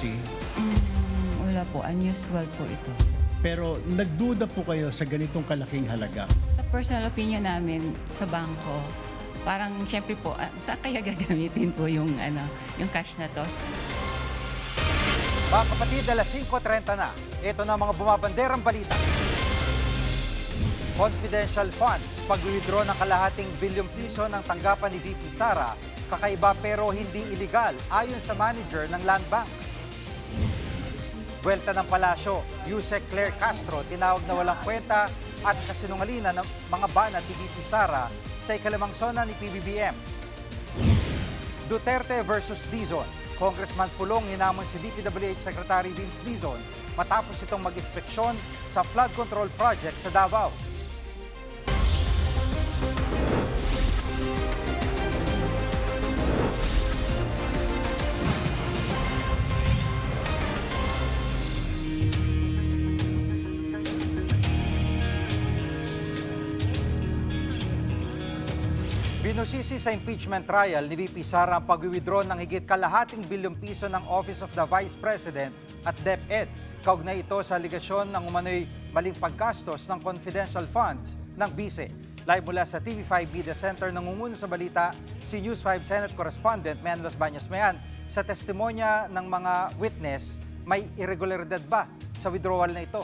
agency. Wala po, unusual po ito. Pero nagduda po kayo sa ganitong kalaking halaga. Sa personal opinion namin sa bangko, parang syempre po, saan kaya gagamitin po yung cash na to? Mga kapatid, alas 5:30 na. Ito na mga bumabanderang balita. Confidential funds, pag-withdraw ng kalahating bilyong piso ng tanggapan ni VP Sara, kakaiba pero hindi iligal ayon sa manager ng Land Bank. Buwelta ng palasyo, Yusek Claire Castro tinawag na walang kwenta at kasinungalingan ng mga banat ni VP Sara sa ikalimang sona ni PBBM. Duterte versus Dizon. Congressman Pulong hinamon si DPWH Secretary Vince Dizon matapos itong mag-inspeksyon sa flood control project sa Davao. Binusisi sa impeachment trial ni VP Sara ang pag-withdraw ng higit kalahating bilyong piso ng Office of the Vice President at DepEd. Kaugnay ito sa aligasyon ng umano'y maling paggastos ng confidential funds ng BICE. Live mula sa TV5 Media Center, nangunguna sa balita si News 5 Senate Correspondent Mayan Los Baños. Mayan, sa testimonya ng mga witness, may irregularidad ba sa withdrawal na ito?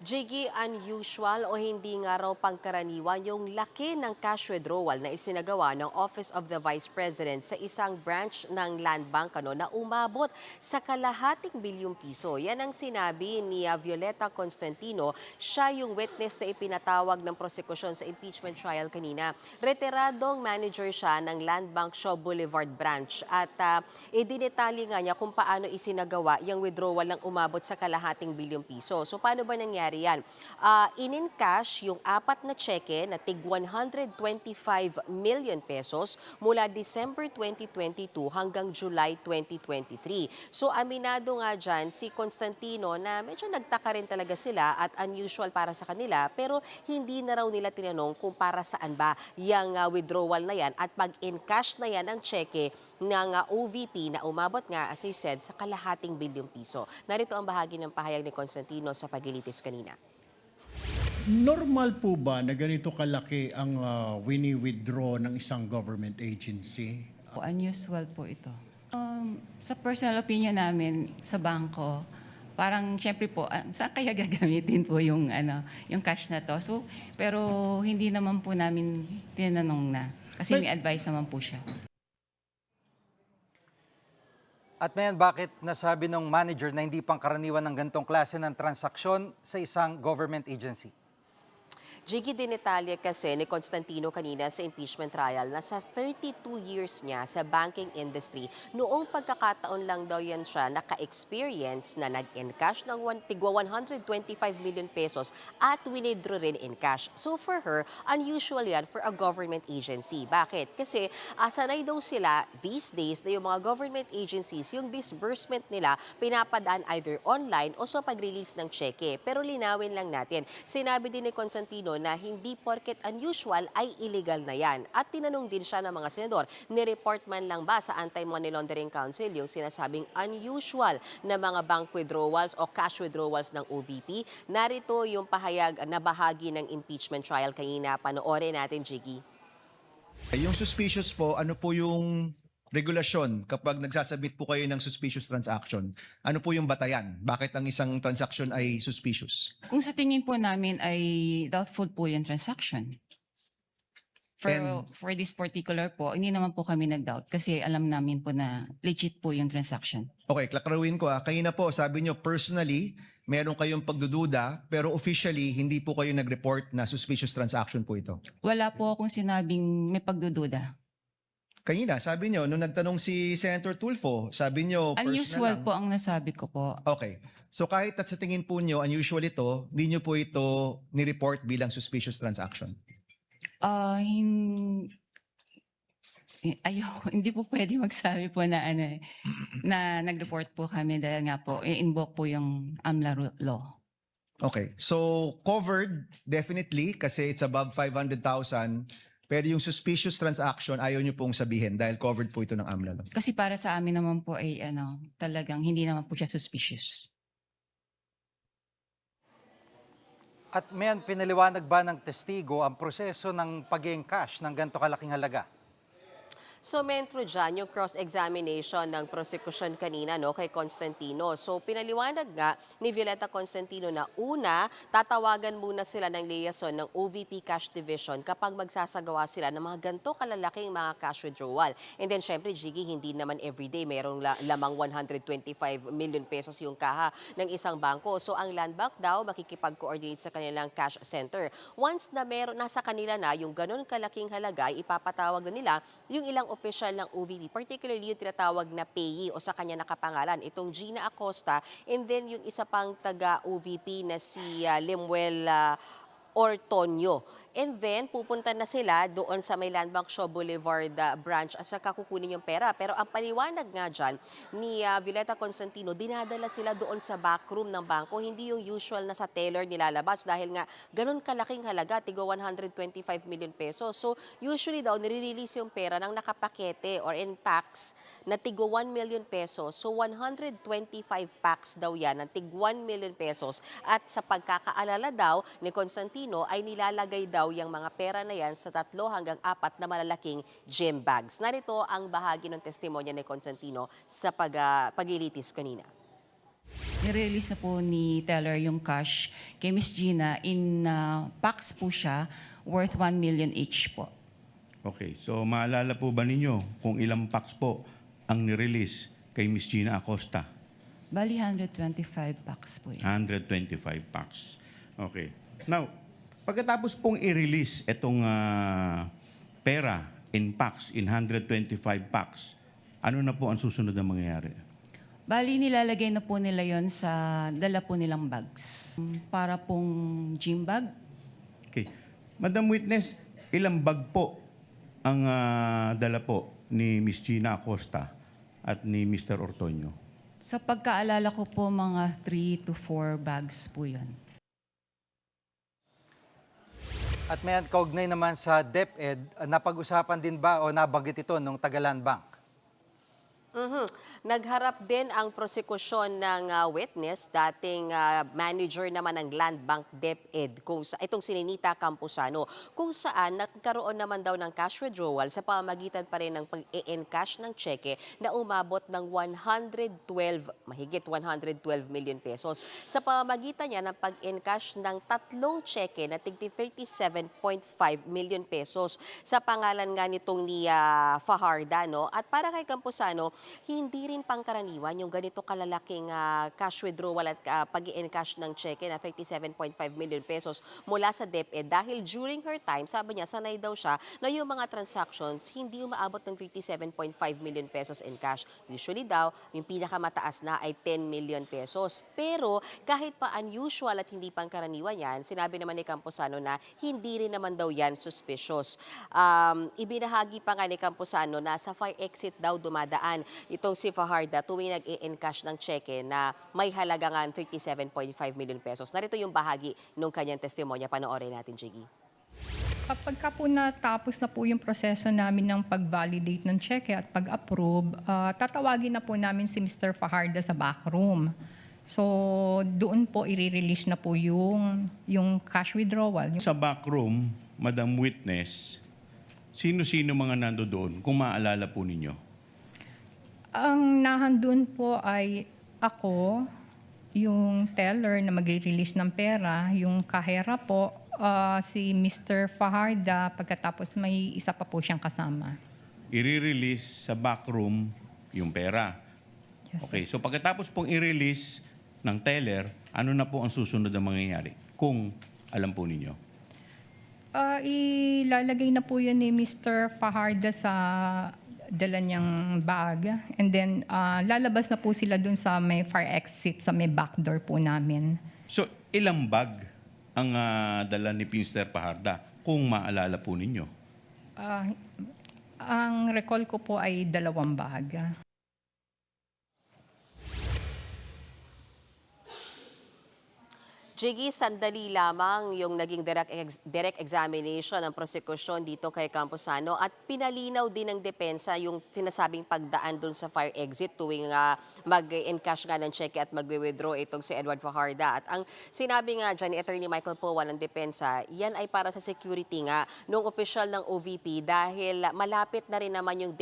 Jiggy, unusual o hindi nga raw pangkaraniwan yung laki ng cash withdrawal na isinagawa ng Office of the Vice President sa isang branch ng Land Bank na umabot sa kalahating bilyong piso. Yan ang sinabi ni Violeta Constantino. Siya yung witness na ipinatawag ng prosekusyon sa impeachment trial kanina. Retiradong manager siya ng Land Bank Shaw Boulevard branch at idinetali nga niya kung paano isinagawa yung withdrawal ng umabot sa kalahating bilyong piso. So paano ba nangyari yan? In-cash yung 4 na cheque na tig 125 million pesos mula December 2022 hanggang July 2023. So aminado nga dyan si Constantino na medyo nagtaka rin talaga sila at unusual para sa kanila pero hindi na raw nila tinanong kung para saan ba yung withdrawal na yan at pag in-cash na yan ang cheque ng OVP na umabot nga, as I said, sa kalahating bilyong piso. Narito ang bahagi ng pahayag ni Constantino sa paglilitis kanina. Normal po ba na ganito kalaki ang wini-withdraw ng isang government agency? Unusual po ito. Sa personal opinion namin sa bangko, parang syempre po, saan kaya gagamitin po yung cash na to? So, pero hindi naman po namin tinanong na. Kasi may advice naman po siya. At ngayon, bakit nasabi ng manager na hindi pangkaraniwan ng ganitong klase ng transaksyon sa isang government agency? Jiggy, dinetalye kasi ni Constantino kanina sa impeachment trial na sa 32 years niya sa banking industry, noong pagkakataon lang daw yan siya naka-experience na nag-encash ng tigwa 125 million pesos at winidraw rin in cash. So for her, unusual yan for a government agency. Bakit? Kasi sanay daw sila these days na yung mga government agencies, yung disbursement nila pinapadaan either online o sa pag-release ng cheque. Pero linawin lang natin, sinabi din ni Constantino na hindi porket unusual ay illegal na yan. At tinanong din siya ng mga senador, nireport man lang ba sa Anti-Money Laundering Council yung sinasabing unusual na mga bank withdrawals o cash withdrawals ng OVP? Narito yung pahayag na bahagi ng impeachment trial kanina. Panoorin natin, Jiggy. Yung suspicious po, ano po yung regulasyon kapag nagsasabit po kayo ng suspicious transaction? Ano po yung batayan? Bakit ang isang transaction ay suspicious? Kung sa tingin po namin ay doubtful po yung transaction. For this particular po, hindi naman po kami nag-doubt kasi alam namin po na legit po yung transaction. Okay, klaklaruin ko. Kanina po, sabi nyo personally, meron kayong pagdududa, pero officially, hindi po kayo nag-report na suspicious transaction po ito. Wala po akong sinabing may pagdududa. Kanina, sabi nyo, nung nagtanong si Senator Tulfo, sabi nyo personal Unusual lang. po ang nasabi ko po. Okay. So kahit at sa tingin po nyo, unusual ito, hindi nyo po ito ni-report bilang suspicious transaction. Hindi po pwede magsabi po na na nag-report po kami dahil nga po i-invoke po yung AMLA law. Okay. So covered, definitely, kasi it's above 500,000. Pero yung suspicious transaction, ayaw nyo pong sabihin dahil covered po ito ng AMLA law. Kasi para sa amin naman po ay talagang hindi naman po siya suspicious. At mayan, pinaliwanag ba ng testigo ang proseso ng pag-encash ng ganito kalaking halaga? So, mentro dyan yung cross-examination ng prosecution kanina kay Constantino. So, pinaliwanag nga ni Violeta Constantino na una, tatawagan muna sila ng liaison ng OVP Cash Division kapag magsasagawa sila ng mga ganito kalalaking mga cash withdrawal. And then, syempre, Jiggy, hindi naman everyday merong lamang 125 million pesos yung kaha ng isang bangko. So, ang Land Bank daw makikipag-coordinate sa kanilang cash center. Once na nasa kanila na yung ganun kalaking halaga, ipapatawag na nila yung ilang opisyal ng OVP, particularly yung tinatawag na payee o sa kanya nakapangalan, itong Gina Acosta, and then yung isa pang taga-OVP na si Limuel Ortonio. And then, pupunta na sila doon sa may Land Bank Shaw Boulevard branch at saka kukunin yung pera. Pero ang paliwanag nga dyan ni Violeta Constantino, dinadala sila doon sa backroom ng bangko. Hindi yung usual na sa teller nilalabas dahil nga ganun kalaking halaga, tigo 125 million pesos. So, usually daw, nire-release yung pera ng nakapakete or in packs na tigo 1 million pesos. So, 125 packs daw yan ng tig 1 million pesos. At sa pagkakaalala daw ni Constantino ay nilalagay daw yung mga pera na yan sa 3 hanggang 4 na malalaking gym bags. Narito ang bahagi ng testimonya ni Constantino sa paglilitis kanina. Nirelease na po ni teller yung cash kay Miss Gina in packs po siya worth 1 million each po. Okay, so maalala po ba ninyo kung ilang packs po ang nirelease kay Miss Gina Acosta? Bali 125 packs po yun. 125 packs. Okay. Now, pagkatapos pong i-release itong pera in packs, in 125 packs, ano na po ang susunod na mangyayari? Bali, nilalagay na po nila yon sa dala po nilang bags. Para pong gym bag. Okay. Madam Witness, ilang bag po ang dala po ni Miss Gina Acosta at ni Mr. Ortonio? Sa pagkaalala ko po, mga 3 to 4 bags po yun. At mayan, kaugnay naman sa DepEd, napag-usapan din ba o nabanggit ito nung Tagalan Bank? Nagharap din ang prosekusyon ng witness, dating manager naman ng Land Bank DepEd, itong si Ninita Campuzano, kung saan nagkaroon naman daw ng cash withdrawal sa pamamagitan pa rin ng pag-e-encash ng cheque na umabot ng mahigit 112 million pesos. Sa pamamagitan niya ng pag-encash ng 3 cheque na tigti 37.5 million pesos sa pangalan nga nitong ni Fajarda. At para kay Campuzano, hindi rin pangkaraniwan yung ganito kalalaking cash withdrawal at pag-i-encash ng cheque na 37.5 million pesos mula sa DepEd dahil during her time, sabi niya, sanay daw siya na yung mga transactions hindi umaabot ng 37.5 million pesos in cash. Usually daw, yung pinakamataas na ay 10 million pesos. Pero kahit pa unusual at hindi pangkaraniwan yan, sinabi naman ni Campuzano na hindi rin naman daw yan suspicious. Ibinahagi pa nga ni Campuzano na sa fire exit daw dumadaan itong si Fajarda tuwing nag-e-encash ng cheque na may halaga nga 37.5 million pesos. Narito yung bahagi nung kanyang testimonya. Panoorin natin, Jiggy. Kapag ka po natapos na po yung proseso namin ng pag-validate ng cheque at pag-approve, tatawagin na po namin si Mr. Fajarda sa backroom. So, doon po i-release na po yung cash withdrawal. Sa backroom, Madam Witness, sino-sino mga nando doon kung maalala po ninyo? Ang nahandun po ay ako, yung teller na magre-release ng pera, yung kahera po, si Mr. Fajarda, pagkatapos may isa pa po siyang kasama. I-release sa backroom yung pera. Yes, Okay, so pagkatapos pong i-release ng teller, ano na po ang susunod na mangyayari? Kung alam po ninyo. Ilalagay na po yun ni Mr. Fajarda sa dala niyang bag. And then, lalabas na po sila dun sa may fire exit, sa may back door po namin. So, ilang bag ang dala ni Mr. Fajarda, kung maalala po ninyo? Ang recall ko po ay 2 bag. Jiggy, sandali lamang yung naging direct examination ng prosekusyon dito kay Camposano at pinalinaw din ng depensa yung sinasabing pagdaan dun sa fire exit tuwing mag-encash nga ng cheque at magwi-withdraw itong si Edward Fajarda. At ang sinabi nga dyan ni Attorney Michael Powa ng depensa, yan ay para sa security nga nung opisyal ng OVP dahil malapit na rin naman yung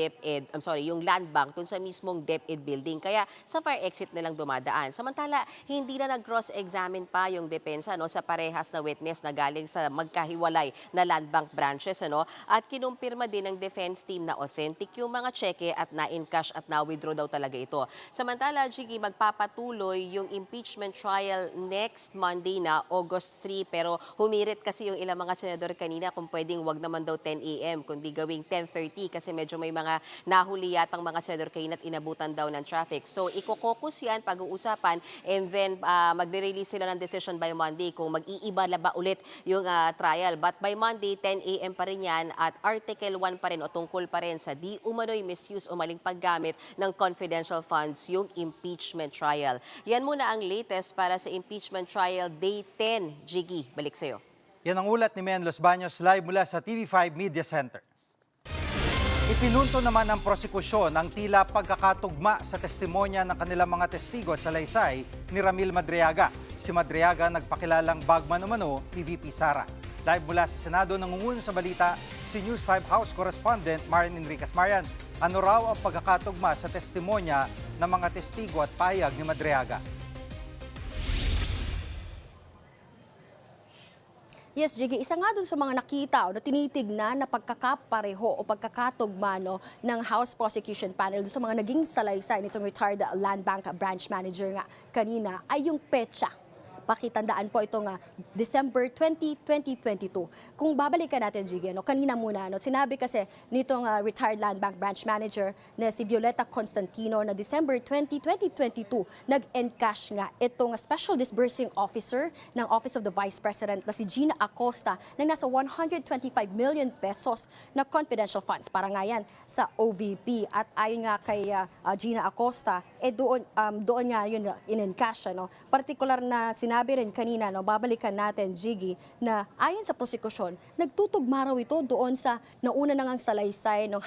yung land bank dun sa mismong DepEd building. Kaya sa fire exit na lang dumadaan. Samantala, hindi na nag-cross-examine pa yung depensa sa parehas na witness na galing sa magkahiwalay na land bank branches. At kinumpirma din ng defense team na authentic yung mga cheque at na-encash at na-withdraw daw talaga ito. Samantala, Jiggy, magpapatuloy yung impeachment trial next Monday na August 3 pero humirit kasi yung ilang mga senador kanina kung pwedeng wag naman daw 10 a.m. kundi gawing 10:30 kasi medyo may mga nahuli yatang mga senador kanina at inabutan daw ng traffic. So iko-focus yan, pag-uusapan and then magre-release sila ng decision by Monday kung mag-iiba na ba ulit yung trial. But by Monday, 10 a.m. pa rin yan at Article 1 pa rin o tungkol pa rin sa di umano'y misuse o maling paggamit ng confidential funds yung impeachment trial. Yan muna ang latest para sa impeachment trial day 10. Jiggy, balik sa'yo. Yan ang ulat ni Men Los Baños live mula sa TV5 Media Center. Ipinunto naman ng prosekusyon ang tila pagkakatugma sa testimonya ng kanilang mga testigo at salaysay ni Ramil Madriaga. Si Madriaga nagpakilalang bagman umano ni VP Sara. Live mula sa Senado nangunguna sa balita si News 5 House Correspondent Marian Enriquez. Marian, ano raw ang pagkakatugma sa testimonya ng mga testigo at payag ni Madriaga? Yes, Jiggy, isa nga dun sa mga nakita o na tinitignan na pagkakapareho o pagkakatugma ng House Prosecution Panel dun sa mga naging salaysay nitong retired Land Bank Branch Manager nga kanina ay yung petsa. Pakitandaan po itong December 20, 2022. Kung babalikan natin, Jiggy, kanina muna, sinabi kasi nitong retired Land Bank Branch Manager na si Violeta Constantino na December 20, 2022, nag-encash nga itong Special Disbursing Officer ng Office of the Vice President na si Gina Acosta na nasa 125 million pesos na confidential funds para nga yan sa OVP. At ayon nga kay Gina Acosta, doon nga yun in-encash. Particular na sinabi rin kanina, babalikan natin, Jiggy, na ayon sa prosekusyon, nagtutugma raw ito doon sa nauna nang salaysay ng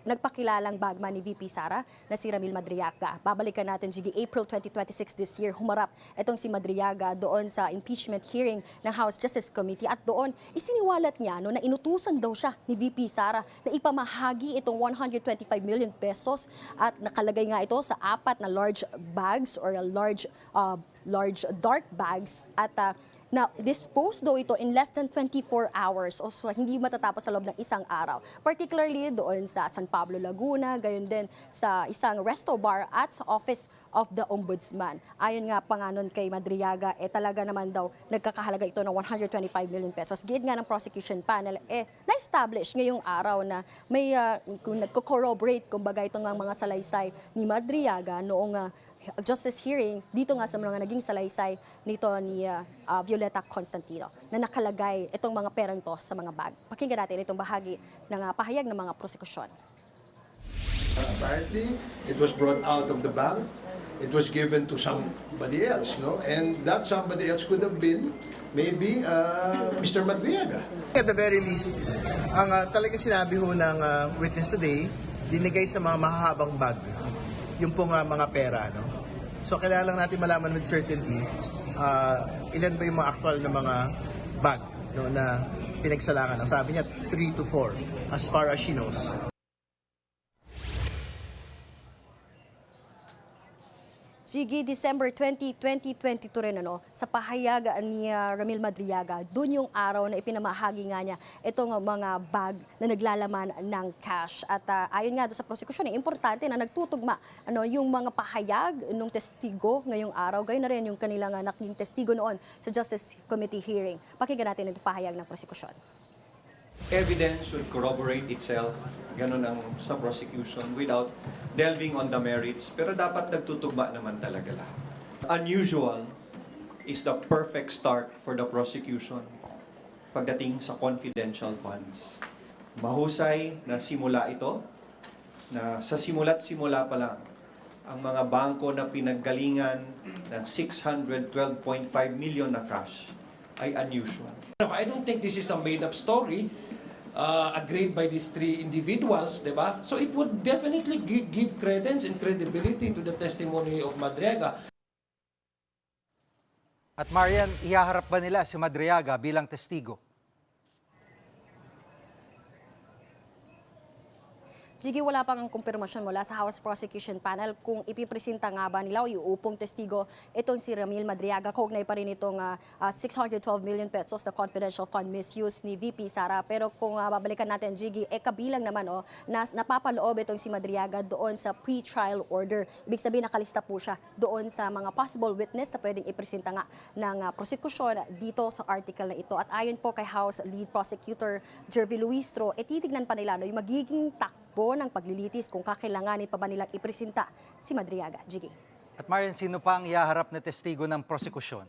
nagpakilalang bagman ni VP Sara na si Ramil Madriaga. Babalikan natin, Jiggy, April 2026 this year, humarap itong si Madriaga doon sa impeachment hearing ng House Justice Committee at doon isiniwalat niya na inutusan daw siya ni VP Sara na ipamahagi itong 125 million pesos at nakalagay nga ito sa 4 na large bags or large dark bags at na-dispose daw ito in less than 24 hours o so hindi matatapos sa loob ng isang araw. Particularly doon sa San Pablo, Laguna, gayon din sa isang resto bar at sa Office of the Ombudsman. Ayon nga pa nga nun kay Madriaga, talaga naman daw nagkakahalaga ito ng 125 million pesos. Gid nga ng prosecution panel, na-establish ngayong araw na may nagko-corroborate kumbaga itong mga salaysay ni Madriaga noong justice hearing dito nga sa mga naging salaysay nito ni Violeta Constantino na nakalagay itong mga perang to sa mga bag. Pakinggan natin itong bahagi ng pahayag ng mga prosekusyon. Apparently, it was brought out of the bank. It was given to somebody else, no? And that somebody else could have been maybe Mr. Madriaga. At the very least, ang talaga sinabi ho ng witness today, dinigay sa mga mahahabang bag yung pong mga pera, no? So kailangan lang natin malaman with certainty ilan ba yung mga actual na mga bag, no, na pinagsalangan. Ang sabi niya 3 to 4 as far as she knows. Jiggy, December 20, 2022 rin sa pahayag ni Ramil Madriaga, dun yung araw na ipinamahagi nga niya itong mga bag na naglalaman ng cash. At ayon nga doon sa prosekusyon, importante na nagtutugma yung mga pahayag ng testigo ngayong araw, gayon na rin yung kanilang naging testigo noon sa Justice Committee hearing. Pakinggan natin itong pahayag ng prosekusyon. Evidence should corroborate itself, ganun ang sa prosecution, without delving on the merits, pero dapat nagtutugma naman talaga lahat. Unusual is the perfect start for the prosecution pagdating sa confidential funds. Mahusay na simula ito, na sa simula't simula pa lang, ang mga bangko na pinaggalingan ng 612.5 million na cash ay unusual. I don't think this is a made-up story agreed by these three individuals, di ba? So it would definitely give credence and credibility to the testimony of Madriaga. At Marian, ihaharap ba nila si Madriaga bilang testigo? Jiggy, wala pang kumpirmasyon mula sa House Prosecution Panel kung ipipresenta nga ba nila o iupong testigo itong si Ramil Madriaga. Kaugnay pa rin itong 612 million pesos na confidential fund misuse ni VP Sara. Pero kung babalikan natin, Jiggy, kabilang naman na napapaloob itong si Madriaga doon sa pre-trial order. Ibig sabihin, nakalista po siya doon sa mga possible witness na pwedeng ipresenta nga ng prosekusyon dito sa article na ito. At ayon po kay House Lead Prosecutor Jervy Luistro, titignan pa nila yung magiging takbo ng paglilitis kung kakailanganin pa ba nilang ipresenta si Madriaga. Jiggy. At Marian, sino pa ang ihaharap na testigo ng prosekusyon?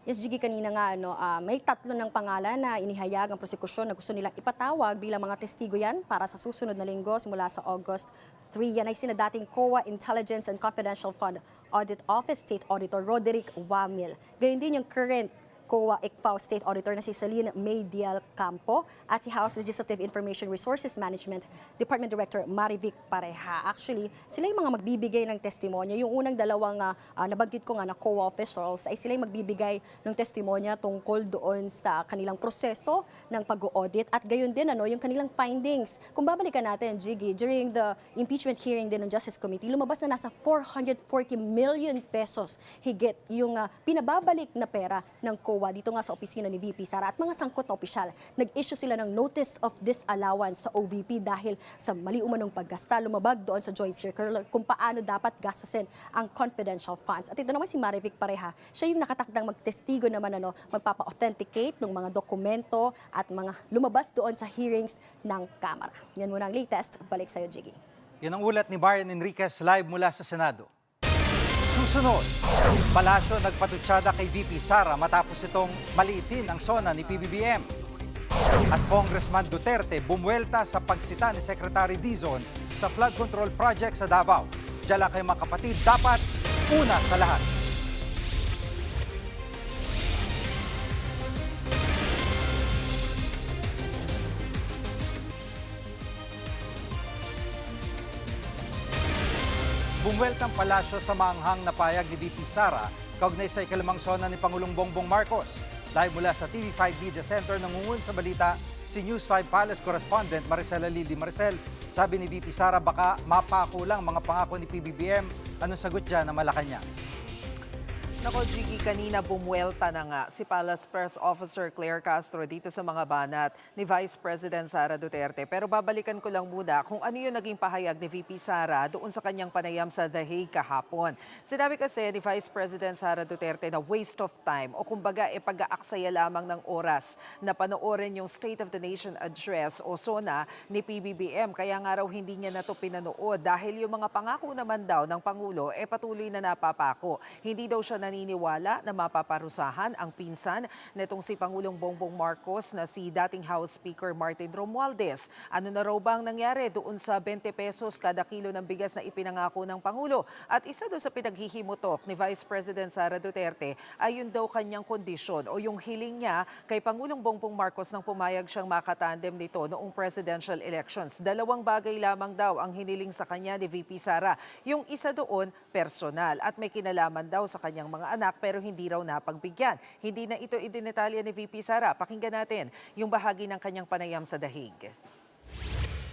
Yes, Jiggy, kanina nga may 3 ng pangalan na inihayag ang prosekusyon na gusto nilang ipatawag bilang mga testigo yan para sa susunod na linggo simula sa August 3. Yan ay sina dating COA Intelligence and Confidential Fund Audit Office State Auditor Roderick Wamil. Gayon din yung current COA ICFAO State Auditor na si Celine May Dial Campo at si House Legislative Information Resources Management Department Director Marivic Pareha. Actually, sila yung mga magbibigay ng testimonya. Yung unang dalawang nabanggit ko nga na COA officials ay sila yung magbibigay ng testimonya tungkol doon sa kanilang proseso ng pag-audit at gayon din yung kanilang findings. Kung babalikan natin, Jiggy, during the impeachment hearing din ng Justice Committee, lumabas na nasa 440 million pesos higit yung pinababalik na pera ng COA dito nga sa opisina ni VP Sara at mga sangkot na opisyal. Nag-issue sila ng notice of disallowance sa OVP dahil sa mali umanong paggasta, lumabag doon sa joint circular kung paano dapat gastusin ang confidential funds. At ito naman si Marivic Pareha, siya yung nakatakdang magtestigo naman magpapa-authenticate ng mga dokumento at mga lumabas doon sa hearings ng Kamara. Yan muna ang latest. Balik sa'yo, Jiggy. Yan ang ulat ni Marian Enriquez live mula sa Senado. Susunod, Palasyo nagpatutsada kay VP Sara matapos itong maliitin ang SONA ni PBBM. At Congressman Duterte bumuelta sa pagsita ni Secretary Dizon sa flood control project sa Davao. Diyan lang kayo mga kapatid, dapat una sa lahat. Bumueltang palasyo sa maanghang na payag ni VP Sara kaugnay sa ikalimang SONA ni Pangulong Bongbong Marcos. Live mula sa TV5 Media Center nangungun sa balita si News 5 Palace correspondent Maricela Lili. Maricel, sabi ni VP Sara baka mapakulang mga pangako ni PBBM. Anong sagot dyan ng Malacanang? Nako, Jiggy, kanina bumuelta na nga si Palace Press Officer Claire Castro dito sa mga banat ni Vice President Sara Duterte. Pero babalikan ko lang muna kung ano yung naging pahayag ni VP Sara doon sa kanyang panayam sa The Hague kahapon. Sinabi kasi ni Vice President Sara Duterte na waste of time o kumbaga pag-aaksaya lamang ng oras na panoorin yung State of the Nation Address o SONA ni PBBM. Kaya nga raw hindi niya na ito pinanood dahil yung mga pangako naman daw ng Pangulo patuloy na napapako. Hindi daw siya naniniwala na mapaparusahan ang pinsan netong si Pangulong Bongbong Marcos na si dating House Speaker Martin Romualdez. Ano na raw bang nangyari doon sa 20 pesos kada kilo ng bigas na ipinangako ng Pangulo? At isa doon sa pinaghihimutok ni Vice President Sara Duterte ay yun daw kanyang kondisyon o yung hiling niya kay Pangulong Bongbong Marcos nang pumayag siyang makatandem nito noong presidential elections. 2 bagay lamang daw ang hiniling sa kanya ni VP Sara. Yung isa doon, personal at may kinalaman daw sa kanyang mga anak pero hindi raw napagbigyan. Hindi na ito idinetalya ni VP Sara. Pakinggan natin yung bahagi ng kanyang panayam sa The Hague.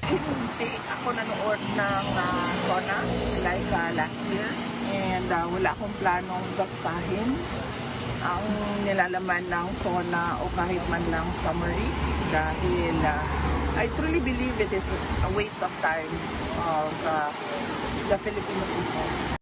Hindi ako nanood ng SONA like last year and wala akong planong basahin ang nilalaman ng SONA o kahit man ng summary dahil I truly believe it is a waste of time of the Filipino people.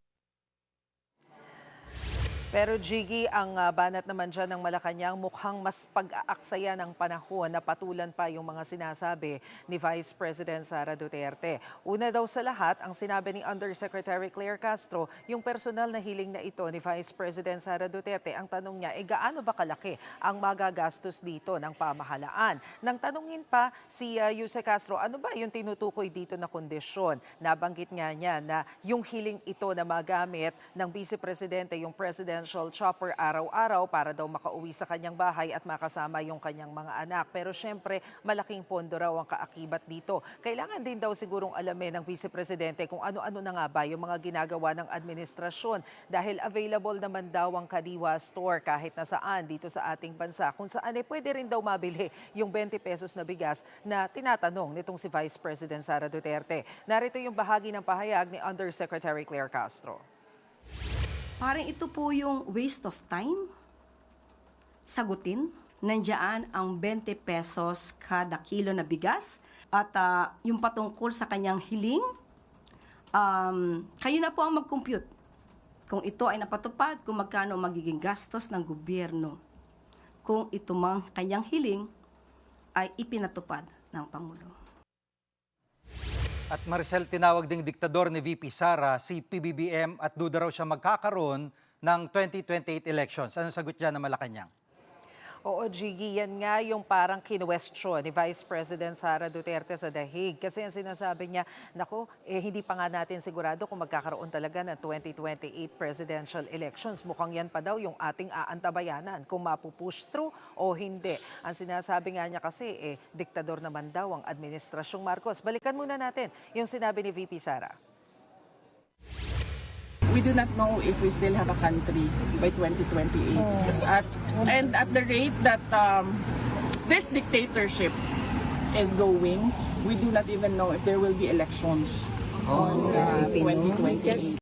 Pero Jiggy, ang banat naman dyan ng Malacanang mukhang mas pag-aaksaya ng panahon na patulan pa yung mga sinasabi ni Vice President Sara Duterte. Una daw sa lahat, ang sinabi ni Undersecretary Claire Castro, yung personal na hiling na ito ni Vice President Sara Duterte, ang tanong niya, gaano ba kalaki ang magagastos dito ng pamahalaan? Nang tanungin pa si Yuse Castro, ano ba yung tinutukoy dito na kondisyon? Nabanggit nga niya na yung hiling ito na magamit ng Vice Presidente, yung presidential chopper araw-araw para daw makauwi sa kanyang bahay at makasama yung kanyang mga anak. Pero syempre, malaking pondo raw ang kaakibat dito. Kailangan din daw sigurong alamin ng Vice Presidente kung ano-ano na nga ba yung mga ginagawa ng administrasyon dahil available naman daw ang Kadiwa Store kahit nasaan dito sa ating bansa. Kung saan pwede rin daw mabili yung 20 pesos na bigas na tinatanong nitong si Vice President Sara Duterte. Narito yung bahagi ng pahayag ni Undersecretary Claire Castro. Parang ito po yung waste of time. Sagutin, nandiyan ang 20 pesos kada kilo na bigas at yung patungkol sa kanyang hiling, kayo na po ang mag-compute. Kung ito ay napatupad, kung magkano magiging gastos ng gobyerno. Kung ito mang kanyang hiling ay ipinatupad ng Pangulo. At Maricel, tinawag ding diktador ni VP Sara si PBBM at duda raw siya magkakaroon ng 2028 elections. Anong sagot dyan ng Malacanang? Oo, Jiggy, yan nga yung parang kinwestiyon ni Vice President Sara Duterte sa The Hague. Kasi ang sinasabi niya, naku, hindi pa nga natin sigurado kung magkakaroon talaga ng 2028 presidential elections. Mukhang yan pa daw yung ating aantabayanan kung mapupush through o hindi. Ang sinasabi nga niya kasi, diktador naman daw ang Administrasyong Marcos. Balikan muna natin yung sinabi ni VP Sara. We do not know if we still have a country by 2028. And at the rate that this dictatorship is going, we do not even know if there will be elections on 2028.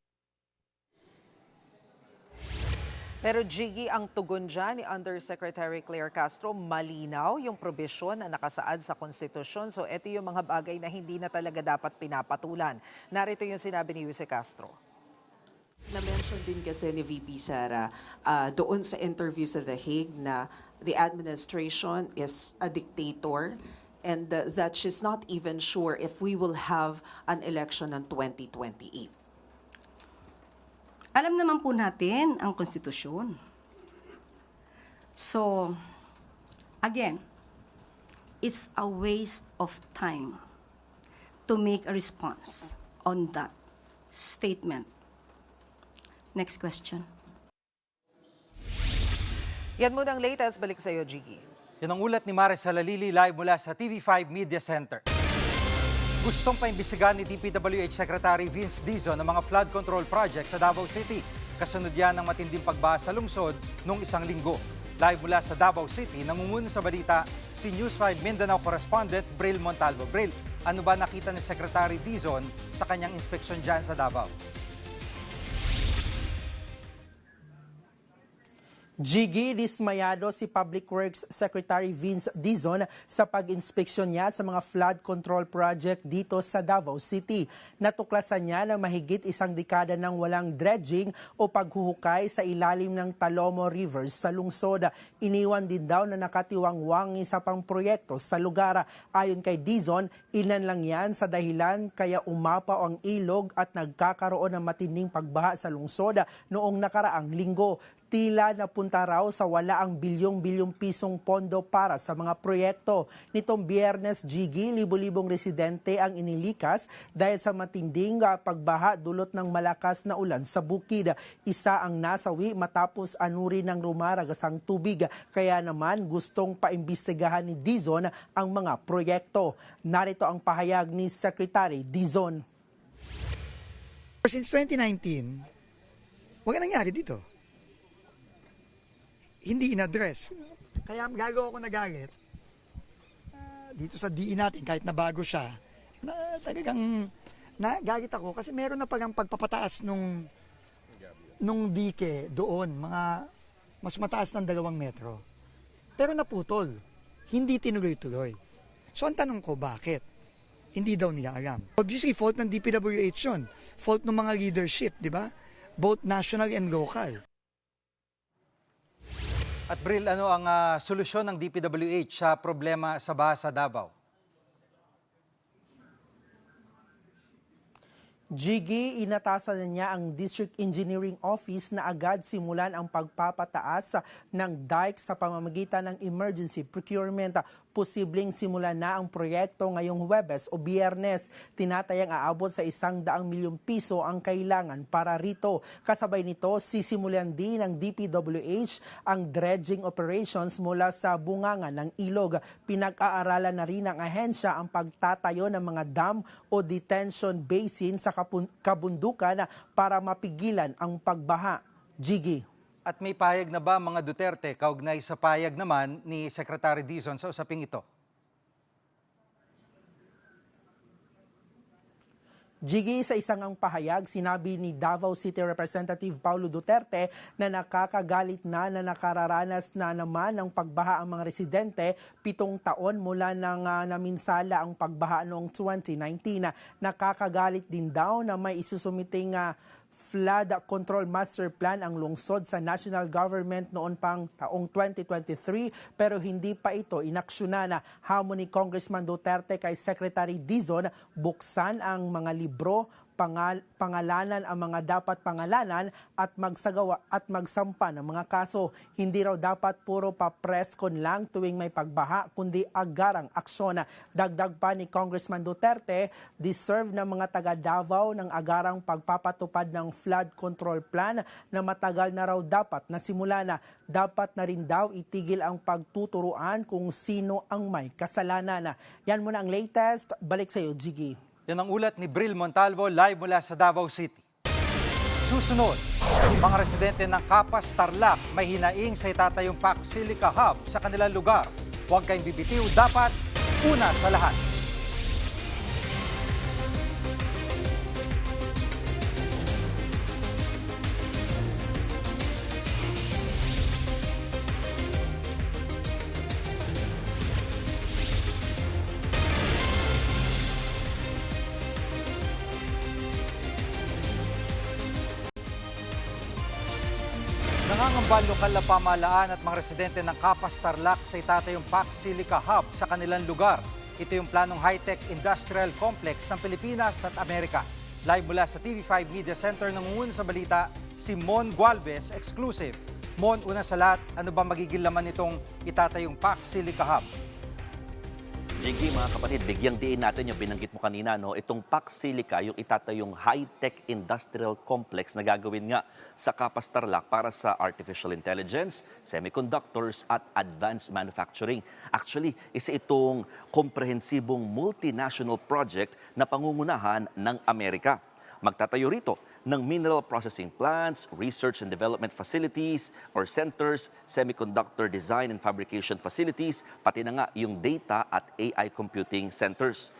Pero Jiggy, ang tugon dyan ni Undersecretary Claire Castro, malinaw yung probisyon na nakasaad sa konstitusyon. So ito yung mga bagay na hindi na talaga dapat pinapatulan. Narito yung sinabi ni Yuse Castro. Na-mention din kasi ni VP Sara doon sa interview sa The Hague na the administration is a dictator and that she's not even sure if we will have an election in 2028. Alam naman po natin ang konstitusyon. So, again, it's a waste of time to make a response on that statement. Next question. Yan muna ang latest. Balik sa iyo, Jiggy. Yan ang ulat ni Maricel Alili live mula sa TV5 Media Center. Gustong paimbisigan ni DPWH Secretary Vince Dizon ang mga flood control projects sa Davao City. Kasunod yan ng matinding pagbaha sa lungsod noong isang linggo. Live mula sa Davao City, namumuna sa balita si News 5 Mindanao correspondent Bril Montalvo. Bril, ano ba nakita ni Secretary Dizon sa kanyang inspeksyon dyan sa Davao? Jiggy, dismayado si Public Works Secretary Vince Dizon sa pag-inspeksyon niya sa mga flood control project dito sa Davao City. Natuklasan niya na mahigit isang dekada nang walang dredging o paghuhukay sa ilalim ng Talomo River sa lungsod. Iniwan din daw na nakatiwangwang isa pang proyekto sa lugar. Ayon kay Dizon, ilan lang yan sa dahilan kaya umapaw ang ilog at nagkakaroon ng matinding pagbaha sa lungsod noong nakaraang linggo. Tila napunta raw sa walaang bilyong-bilyong pisong pondo para sa mga proyekto. Nitong Biyernes, Jiggy, libo-libong residente ang inilikas dahil sa matinding pagbaha dulot ng malakas na ulan sa bukid. Isa ang nasawi matapos anurin ng rumaragasang tubig. Kaya naman gustong paimbestigahan ni Dizon ang mga proyekto. Narito ang pahayag ni Secretary Dizon. Since 2019, wala nangyari dito. Hindi in-address. Kaya gagawa ko nagalit dito sa DE natin, kahit na bago siya, na talagang nagalit ako kasi meron na palang pagpapataas nung dike doon, mga mas mataas ng 2 metro. Pero naputol. Hindi tinuloy-tuloy. So ang tanong ko, bakit? Hindi daw nila alam. Obviously, fault ng DPWH yun. Fault ng mga leadership, di ba? Both national and local. At Bril, ano ang solusyon ng DPWH sa problema sa baha sa Davao? Jiggy, inatasan na niya ang District Engineering Office na agad simulan ang pagpapataas ng dike sa pamamagitan ng emergency procurement. Posibleng simulan na ang proyekto ngayong Huwebes o Biyernes. Tinatayang aabot sa 100 milyong piso ang kailangan para rito. Kasabay nito, sisimulan din ng DPWH ang dredging operations mula sa bungangan ng ilog. Pinag-aaralan na rin ng ahensya ang pagtatayo ng mga dam o detention basin sa kabundukan para mapigilan ang pagbaha. Jiggy. At may payag na ba mga Duterte kaugnay sa payag naman ni Secretary Dizon sa usaping ito? Jiggy, sa isang ang pahayag, sinabi ni Davao City Representative Paulo Duterte na nakakagalit na nakararanas na naman ng pagbaha ang mga residente 7 taon mula nang naminsala ang pagbaha noong 2019. Nakakagalit din daw na may isusumiting flood control master plan ang lungsod sa national government noon pang taong 2023 pero hindi pa ito inaksyonan. Hamon ni Congressman Duterte kay Secretary Dizon, buksan ang mga libro, pangalanan ang mga dapat pangalanan at magsagawa at magsampa ng mga kaso. Hindi raw dapat puro pa-preskon lang tuwing may pagbaha kundi agarang aksyon. Dagdag pa ni Congressman Duterte, deserve ng mga taga Davao ng agarang pagpapatupad ng flood control plan na matagal na raw dapat na simula. Dapat na rin daw itigil ang pagtuturuan kung sino ang may kasalanan. Yan muna ang latest. Balik sa iyo, Jiggy. Yan ang ulat ni Bril Montalvo live mula sa Davao City. Susunod, mga residente ng Capas, Tarlac may hinaing sa itatayong Pac Silica Hub sa kanilang lugar. Huwag kayong bibitiw, dapat una sa lahat. Nangangamba ang lokal na pamahalaan at mga residente ng Capas, Tarlac sa itatayong Pac Silica Hub sa kanilang lugar. Ito yung planong high-tech industrial complex ng Pilipinas at Amerika. Live mula sa TV5 Media Center, nangunguna sa balita si Mon Gualvez, exclusive. Mon, una sa lahat, ano ba magiging laman nitong itatayong Pac Silica Hub? Jiggy, mga kapatid, bigyang diin natin yung binanggit mo kanina, no? Itong Pac Silica, yung itatayong high-tech industrial complex na gagawin nga sa Capas, Tarlac para sa artificial intelligence, semiconductors at advanced manufacturing. Actually, isa itong komprehensibong multinational project na pangungunahan ng Amerika. Magtatayo rito ng mineral processing plants, research and development facilities or centers, semiconductor design and fabrication facilities, pati na nga yung data at AI computing centers.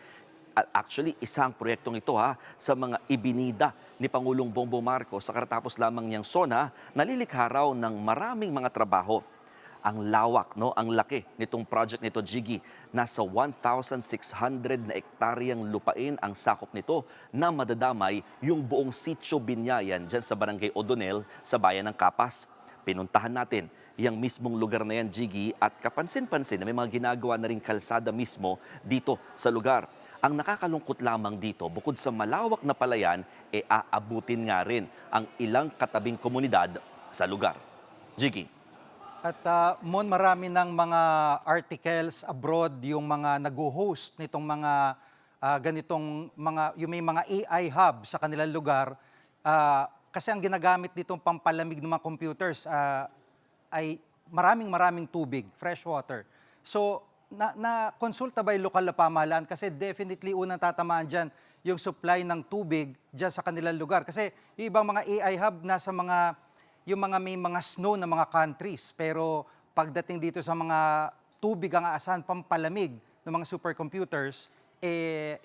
Actually, isang proyektong ito sa mga ibinida ni Pangulong Bongbong Marcos sa karatapos lamang niyang SONA, nalilikha raw ng maraming mga trabaho. Ang lawak, no, ang laki nitong project nito, Jiggy. Nasa 1,600 na ektaryang lupain ang sakop nito na madadamay yung buong sitio Binyayan dyan sa Barangay Odonel sa bayan ng Capas. Pinuntahan natin yung mismong lugar na yan, Jiggy, at kapansin-pansin na may mga ginagawa na rin kalsada mismo dito sa lugar. Ang nakakalungkot lamang dito, bukod sa malawak na palayan, aabutin nga rin ang ilang katabing komunidad sa lugar. Jiggy. At Mon, marami ng mga articles abroad yung mga nag-host nitong mga ganitong mga, yung may mga AI hub sa kanilang lugar. Kasi ang ginagamit nitong pampalamig ng mga computers ay maraming tubig, fresh water. So, na-konsulta ba yung lokal na pamahalaan? Kasi definitely unang tatamaan dyan yung supply ng tubig dyan sa kanilang lugar. Kasi yung ibang mga AI hub nasa yung mga may mga snow na mga countries. Pero pagdating dito sa mga tubig ang aasahan, pampalamig ng mga supercomputers,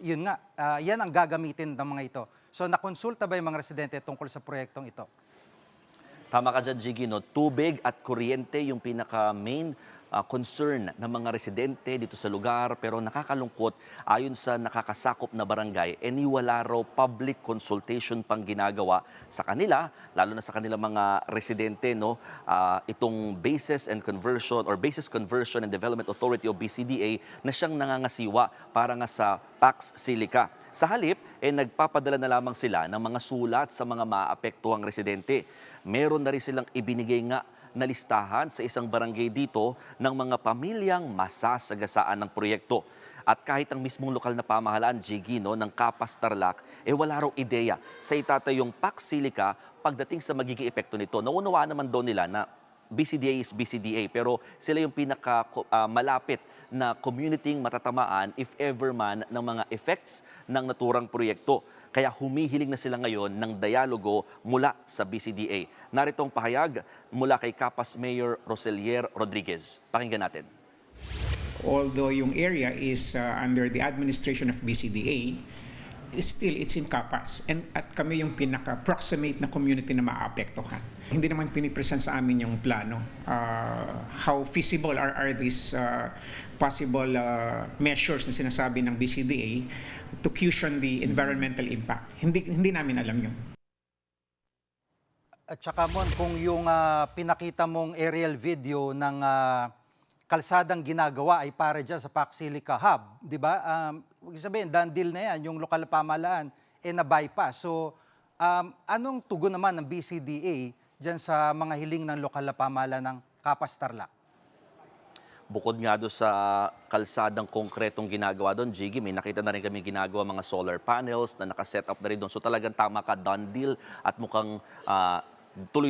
yun nga, yan ang gagamitin ng mga ito. So nakonsulta ba yung mga residente tungkol sa proyektong ito? Tama ka dyan, Jiggy, no? Tubig at kuryente yung pinaka-main concern ng mga residente dito sa lugar, pero nakakalungkot, ayon sa nakakasakop na barangay, wala raw public consultation pang ginagawa sa kanila, lalo na sa kanilang mga residente, no? Itong Bases Conversion and Development Authority o BCDA na siyang nangangasiwa para nga sa Pax Silica. Sa halip, nagpapadala na lamang sila ng mga sulat sa mga maapektuhang residente. Meron na rin silang ibinigay nga na listahan sa isang barangay dito ng mga pamilyang masasagasaan ng proyekto. At kahit ang mismong lokal na pamahalaan, Jiggy, no, ng Kapas Tarlac, wala raw ideya sa itatayong Pax Silica pagdating sa magiging epekto nito. Naunawaan naman daw nila na BCDA is BCDA, pero sila yung pinaka malapit na community matatamaan if ever man ng mga effects ng naturang proyekto. Kaya humihiling na sila ngayon ng dialogo mula sa BCDA. Narito ang pahayag mula kay Kapas Mayor Roselier Rodriguez. Pakinggan natin. Although yung area is under the administration of BCDA, still it's in Kapas. At kami yung pinaka-proximate na community na maapektuhan. Hindi naman pinipresent sa amin yung plano. How feasible are these possible measures na sinasabi ng BCDA to cushion the environmental impact. Hindi namin alam yun. At saka Mon, kung yung pinakita mong aerial video ng kalsadang ginagawa ay para dyan sa Pax Silica Hub, di ba? Huwag sabihin, done deal na yan, yung lokal na pamahalaan na-bypass. So, anong tugon naman ng BCDA dyan sa mga hiling ng lokal na pamahalaan ng Kapas Tarlac? Bukod nga doon sa kalsadang konkretong ginagawa doon, Jiggy, may nakita na rin kami ginagawa mga solar panels na nakaset up na rin doon. So talagang tama ka, done deal at mukhang tuloy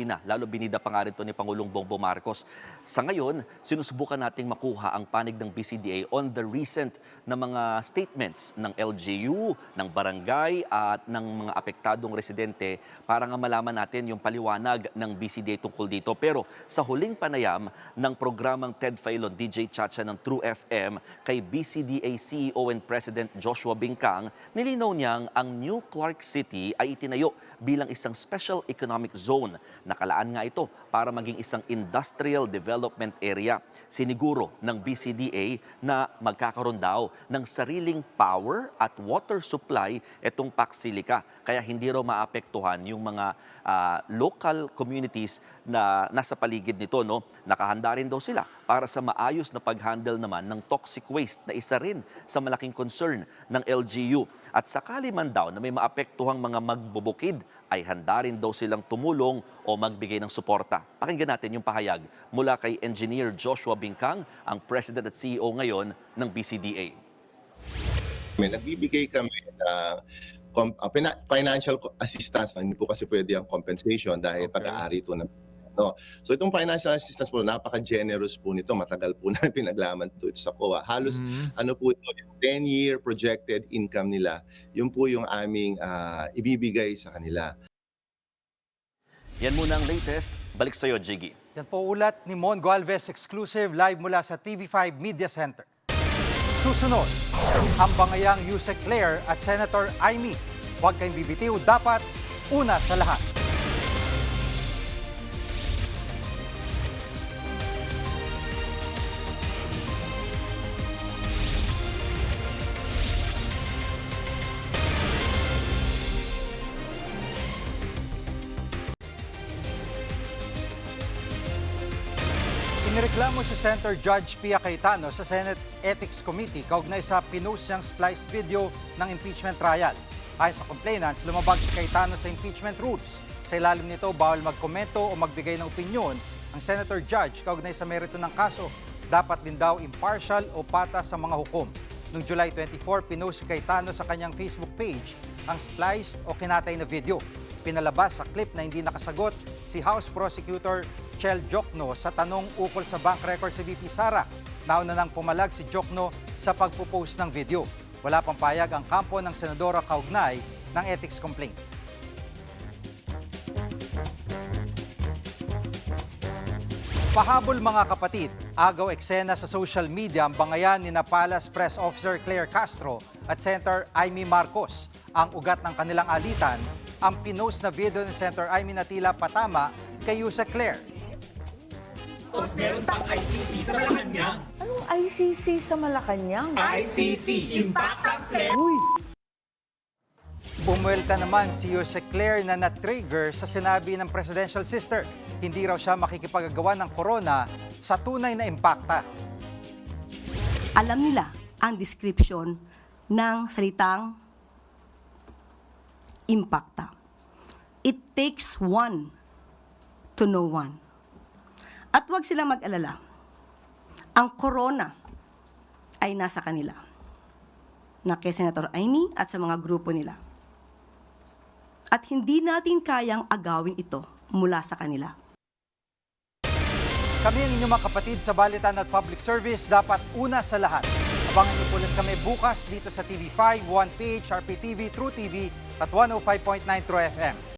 na, lalo binida pa nga rin ito ni Pangulong Bongbong Marcos. Sa ngayon, sinusubukan nating makuha ang panig ng BCDA on the recent na mga statements ng LGU, ng barangay at ng mga apektadong residente para nga malaman natin yung paliwanag ng BCDA tungkol dito. Pero sa huling panayam ng programang Ted Filon, DJ Chacha ng True FM, kay BCDA CEO and President Joshua Bingkang, nilinaw niyang ang New Clark City ay itinayo bilang isang special economic zone. Nakalaan nga ito para maging isang industrial development area. Siniguro ng BCDA na magkakaroon daw ng sariling power at water supply itong Pax Silica. Kaya hindi raw maapektuhan yung mga local communities na nasa paligid nito. No? Nakahanda rin daw sila para sa maayos na pag-handle naman ng toxic waste na isa rin sa malaking concern ng LGU. At sakali man daw na may maapektuhang mga magbubukid, ay handa rin daw silang tumulong o magbigay ng suporta. Pakinggan natin yung pahayag mula kay Engineer Joshua Bingkang, ang President at CEO ngayon ng BCDA. Nagbibigay kami na financial assistance, hindi po kasi pwede ang compensation dahil pag-aari ito ng no. So itong financial assistance po, napaka-generous po nito. Matagal po na pinaglaman ito sa COA. Halos ano po ito, yung 10-year projected income nila, yun po yung aming ibibigay sa kanila. Yan muna ang latest. Balik sa iyo, Jiggy. Yan po ulat ni Mon Gualvez, exclusive live mula sa TV5 Media Center. Susunod, ang bangayang Yusek Claire at Senator Amy. Huwag kayong bibitiw, dapat una sa lahat. Inireklamo si Senator Judge Pia Cayetano sa Senate Ethics Committee kaugnay sa pinost niyang spliced video ng impeachment trial. Ayon sa complainants, lumabag si Cayetano sa impeachment rules. Sa ilalim nito, bawal magkomento o magbigay ng opinyon ang Senator Judge kaugnay sa merito ng kaso. Dapat din daw impartial o patas sa mga hukom. Noong July 24, pinost si Cayetano sa kanyang Facebook page ang spliced o kinatay na video. Pinalabas sa clip na hindi nakasagot si House Prosecutor Chel Jokno sa tanong ukol sa bank record si VP Sara. Nauna nang pumalag si Jokno sa pagpo-post ng video. Wala pang payag ang kampo ng senadora kaugnay ng ethics complaint. Pahabol mga kapatid, agaw eksena sa social media ang bangayan ni Palace Press Officer Claire Castro at Senator Amy Marcos. Ang ugat ng kanilang alitan, ang pinost na video ni Senator Amy na tila patama kay Yusek Claire. Tapos meron pang ICC sa Malacanang. Anong ICC sa Malacanang? ICC, Impact ang Claire. Uy! Bumuelta naman si Jose Claire na na-trigger sa sinabi ng presidential sister. Hindi raw siya makikipagagawa ng corona sa tunay na impakta. Alam nila ang description ng salitang impacta. It takes one to know one. At huwag silang mag-alala. Ang corona ay nasa kanila. Na kay Senator Amy at sa mga grupo nila. At hindi natin kayang agawin ito mula sa kanila. Kami ang inyong mga kapatid sa Balitan at Public Service, dapat una sa lahat. Abangan niyo ulit kami bukas dito sa TV5, 1PH, RPTV, True TV at 105.9 True FM.